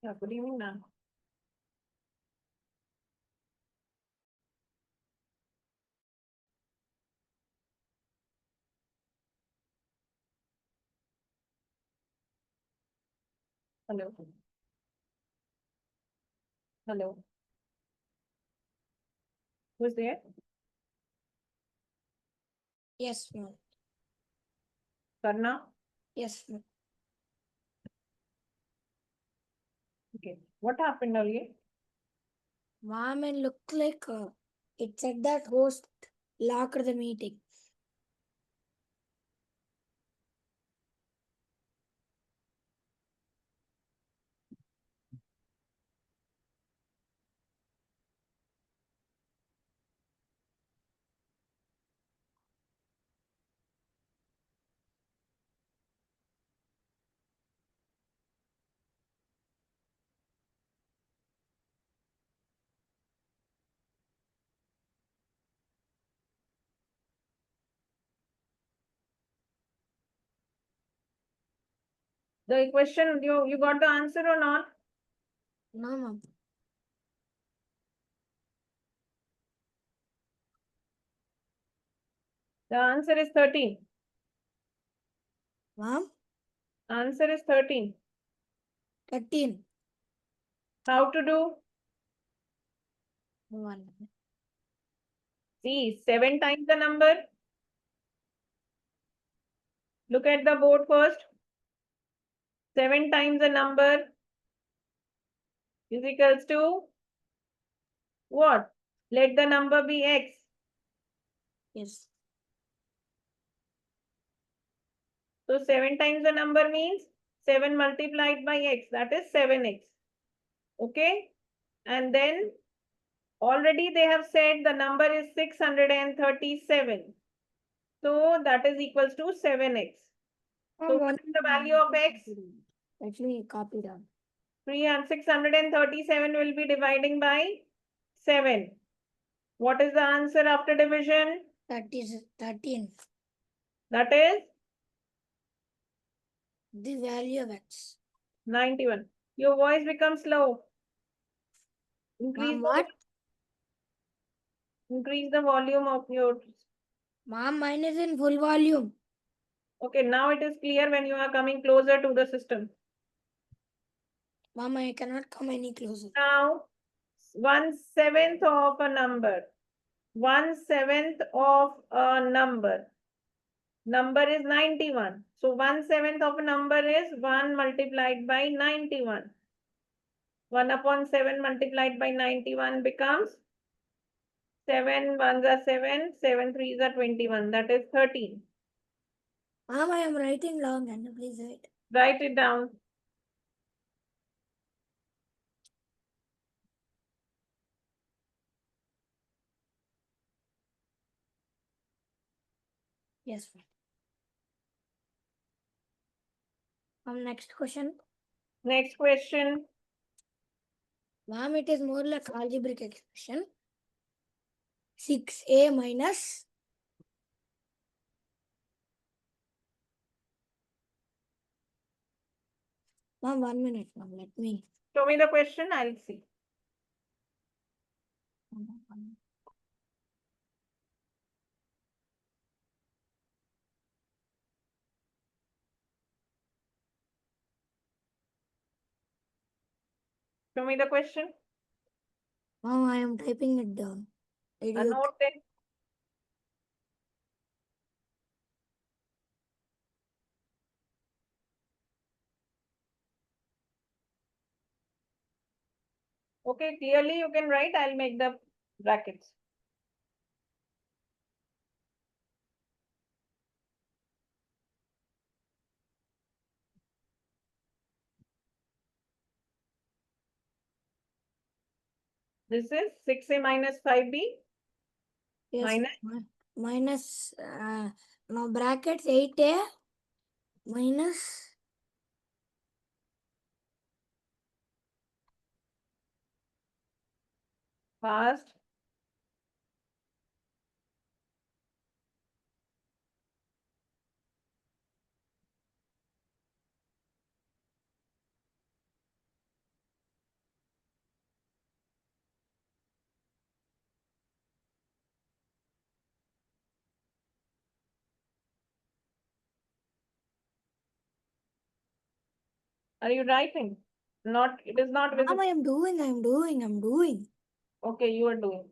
Yeah, good evening, ma'am. Hello. Hello. Who's there? Yes, ma'am. Karna? Yes, ma'am. Okay. What happened earlier? Ma'am, it looked like it said that host locked the meeting. The question, you got the answer or not? No, ma'am. The answer is 13. Ma'am, Answer is 13. 13. How to do? One. See, 7 times the number. Look at the board first. 7 times the number is equals to what? Let the number be x. Yes. So 7 times the number means 7 multiplied by x. That is 7x. Okay. And then already they have said the number is 637. So that is equals to 7x. So what is the value of x? Actually, copy down. 637 will be dividing by 7. What is the answer after division? That is 13. That is The value of x. 91. Your voice becomes low. Ma'am, what? Increase the volume of your. Ma'am, mine is in full volume. Okay, now it is clear when you are coming closer to the system. Ma'am, I cannot come any closer. Now, 1/7 of a number. 1/7 of a number. Number is 91. So 1/7 of a number is 1 multiplied by 91. 1/7 multiplied by 91 becomes 7 ones are 7, 7 threes are 21. That is 13. Ma'am, I am writing long and please wait. Write it down. Yes, ma'am. Next question. Next question. Ma'am, it is more like algebraic expression. 6a minus Ma'am, 1 minute, ma'am. Let me. Show me the question. I'll see. Show me the question. Ma'am, I am typing it down. A note then. Okay, clearly you can write. I'll make the brackets. This is 6a minus 5b. Yes, Minus. minus now brackets 8a minus Fast. Are you writing? Not, it is not Mom, visible. I am doing. Okay, you are doing.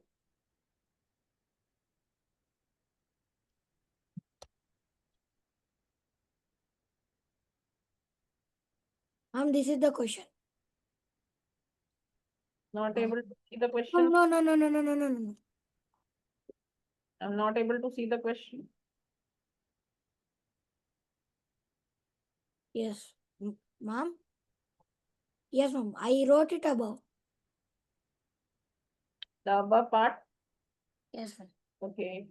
Mom, this is the question. Not able to see the Oh, question. no. I'm not able to see the question. Yes. Mom? Yes, mom. I wrote it above. The above part. Yes, ma'am. Okay.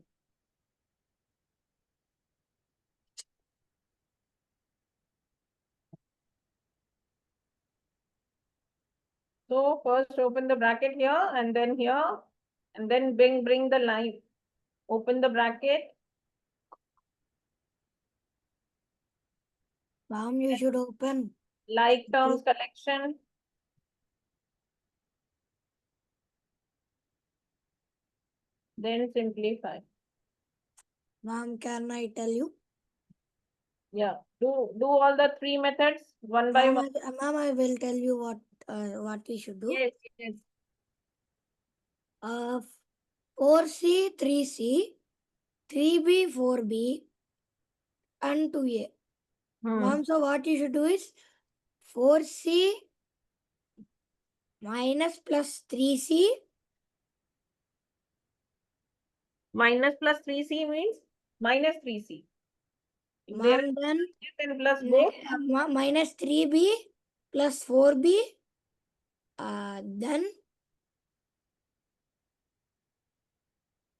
So first open the bracket here and then here, and then bring the line. Open the bracket. Mom, you should open. Like terms collection. Then simplify. Mom, can I tell you? Yeah. Do all the three methods one by one. Mom, I will tell you what we should do. Yes, yes. 4C, 3C, 3B, 4B, and 2A. Mom, so what you should do is 4C minus plus 3C. Minus plus 3C means minus 3C. If there is Mom, then plus both. minus 3B plus 4B. Then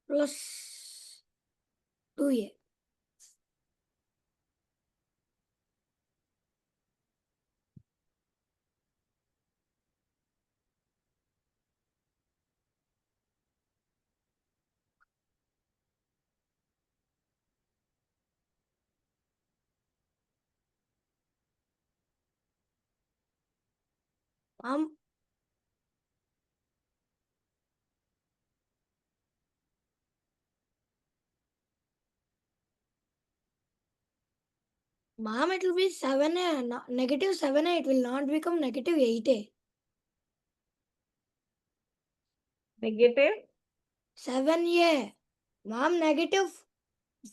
plus 2A. Mom, it will be 7A, negative 7A. It will not become negative 8A. Negative 7A. Mom, negative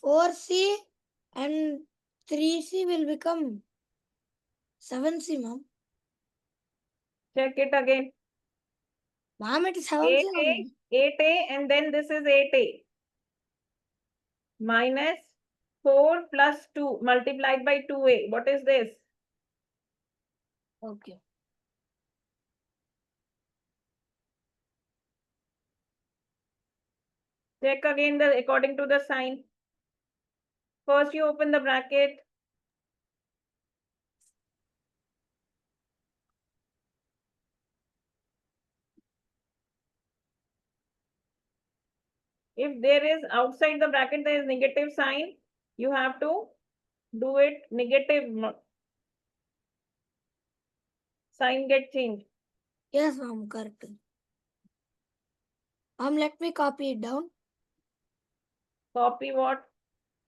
4C and 3C will become 7C, mom. check it again. Mom, it is 7C 8A, only. 8A, and then this is 8A. Minus 4 plus 2 multiplied by 2A. What is this? Okay. Check again according to the sign. First you open the bracket. If there is outside the bracket, there is negative sign. You have to do it negative sign get changed. Yes, mom, correct. Mom, let me copy it down. Copy what?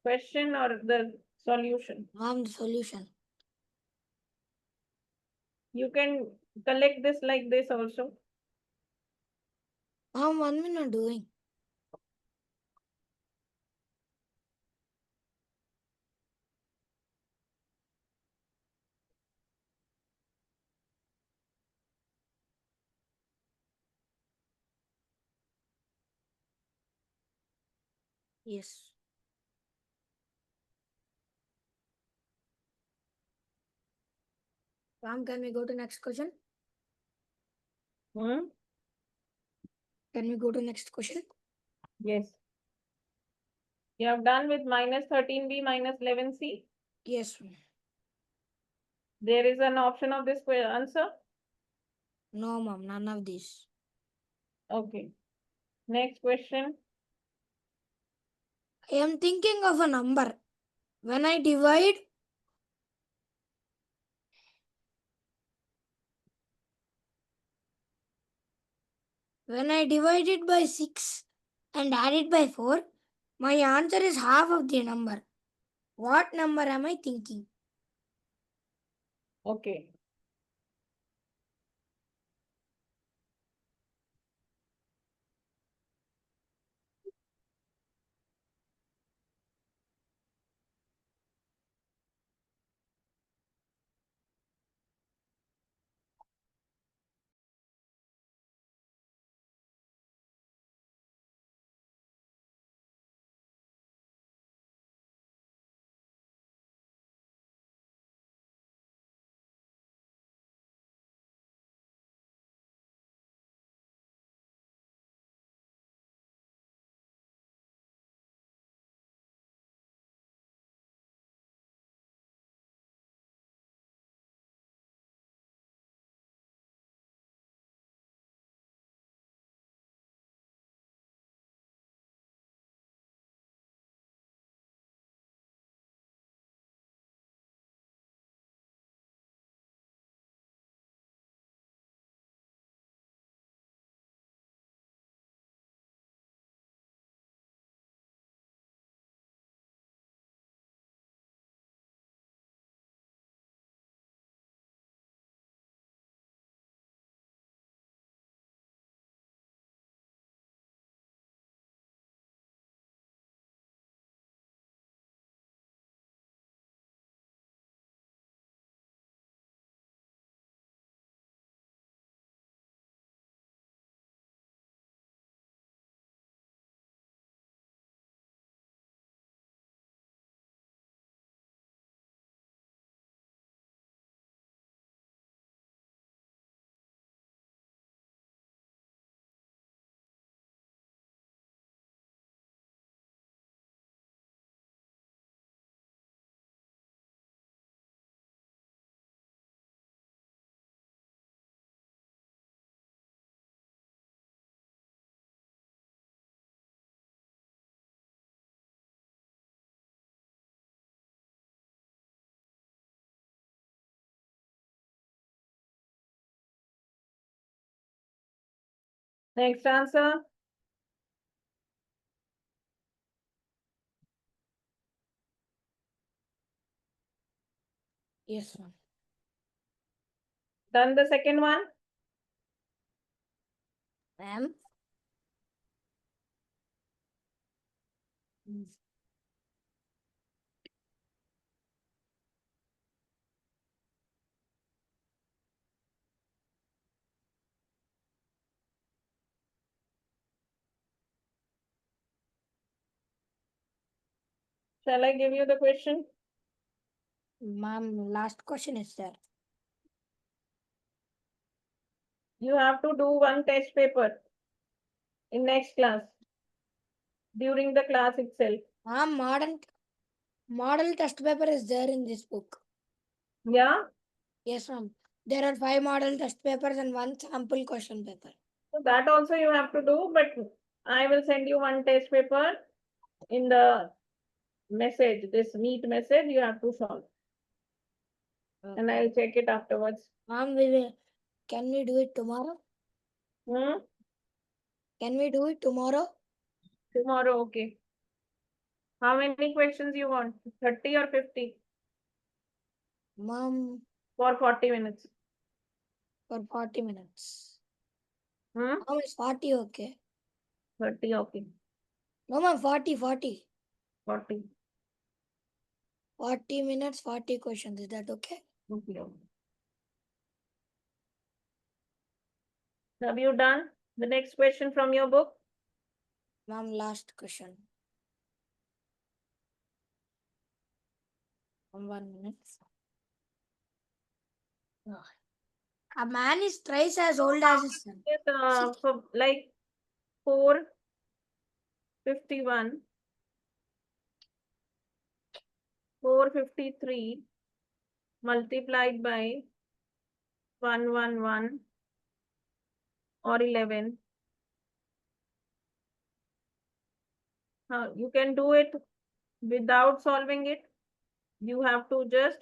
Question or the solution? Mom, the solution. You can collect this like this also. Mom, 1 minute doing. Yes. Mom, can we go to next question? Hmm? Can we go to next question? Yes. You have done with minus 13B minus 11C. Yes. There is an option of this answer. No, mom, none of these. Okay. Next question. I am thinking of a number. When I divide it by 6 and add it by 4, my answer is half of the number. What number am I thinking? Okay. Next answer. Yes, ma'am. Done the second one. Ma'am. Shall I give you the question? Ma'am, last question is there. You have to do one test paper in next class during the class itself. Ma'am, model test paper is there in this book. Yeah. Yes, ma'am. There are 5 model test papers and 1 sample question paper. So that also you have to do, but I will send you one test paper in the message, this NEET message you have to solve. And I'll check it afterwards. Ma'am, can we do it tomorrow? Hmm? Can we do it tomorrow? Tomorrow, okay. How many questions you want? 30 or 50? Ma'am, For 40 minutes. for 40 minutes. Hmm? Ma'am, it's 40, okay. 30, okay. No, ma'am, 40, 40. 40. 40 minutes, 40 questions. Is that okay? Okay. Have you done the next question from your book? Ma'am, last question. 1 minute. A man is thrice as old as his son. So like 451, 453 multiplied by 111 or 11. You can do it without solving it. You have to just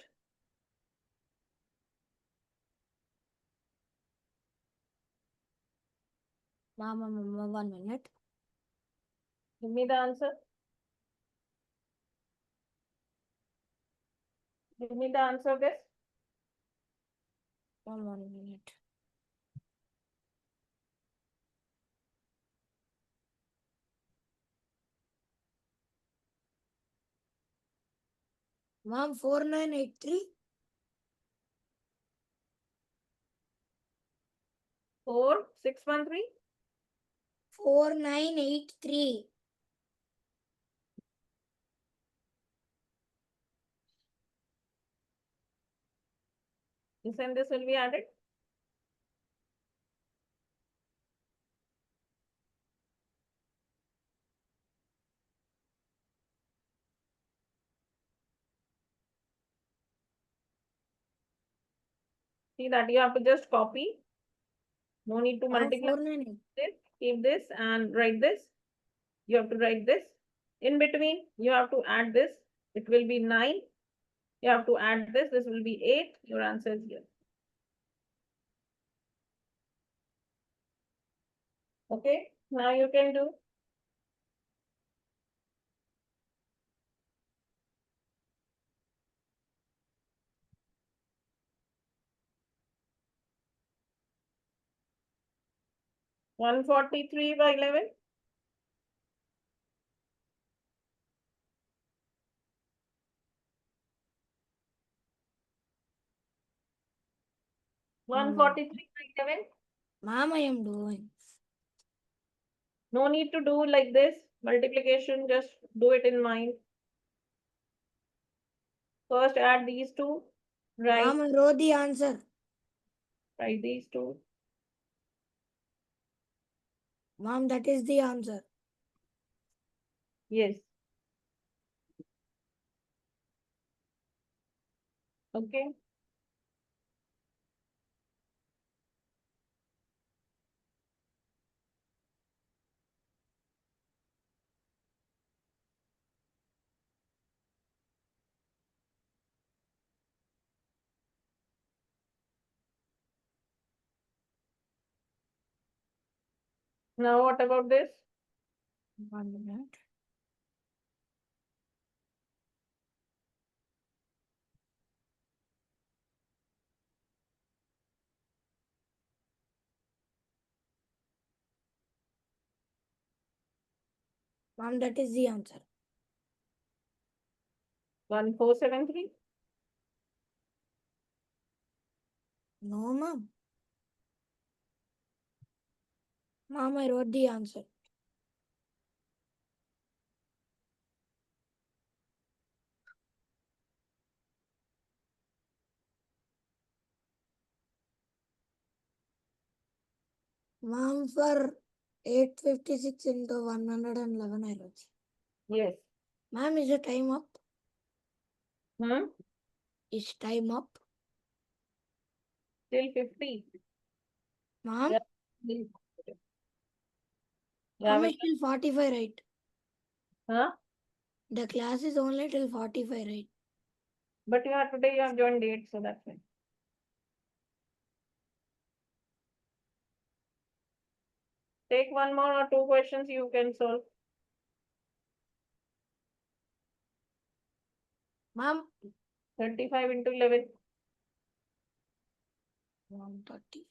Ma'am, 1 minute. give me the answer. Give me the answer of this. 1 minute. Ma'am, 4983. 4613. 4983. This and this will be added. See that you have to just copy. No need to Ma'am, multiply 498. this. Keep this and write this. You have to write this. In between, you have to add this. It will be 9. You have to add this. This will be 8. Your answer is here. Okay. Now you can do. One 43 by 11. 143 by 11. Ma'am, I am doing. No need to do like this. Multiplication, just do it in mind. First add these two. Write, Ma'am, I wrote the answer. write these two. Ma'am, that is the answer. Yes. Okay. Now what about this? 1 minute. Ma'am, that is the answer. 1473? No, ma'am. Ma'am, I wrote the answer. Ma'am, for 856 into 111, I wrote. Yes. Ma'am, is the time up? Hmm? Is time up? Till 50. Ma'am, Yeah. ma'am, is till 45, right? Huh? The class is only till 45, right? But today you have joined 8, so that's fine. Take one more or two questions you can solve. Ma'am, 35 into 11. 130.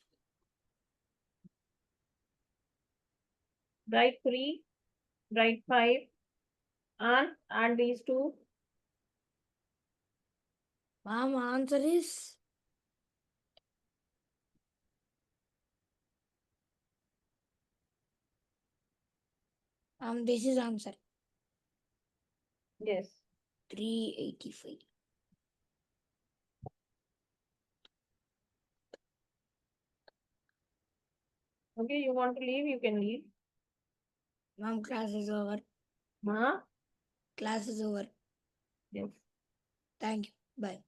Write 3, write 5, and add these two. Ma'am, answer is this is answer. Yes. 385. Okay, you want to leave, you can leave. Ma'am, class is over. Huh? Class is over. Yes. Thank you. Bye.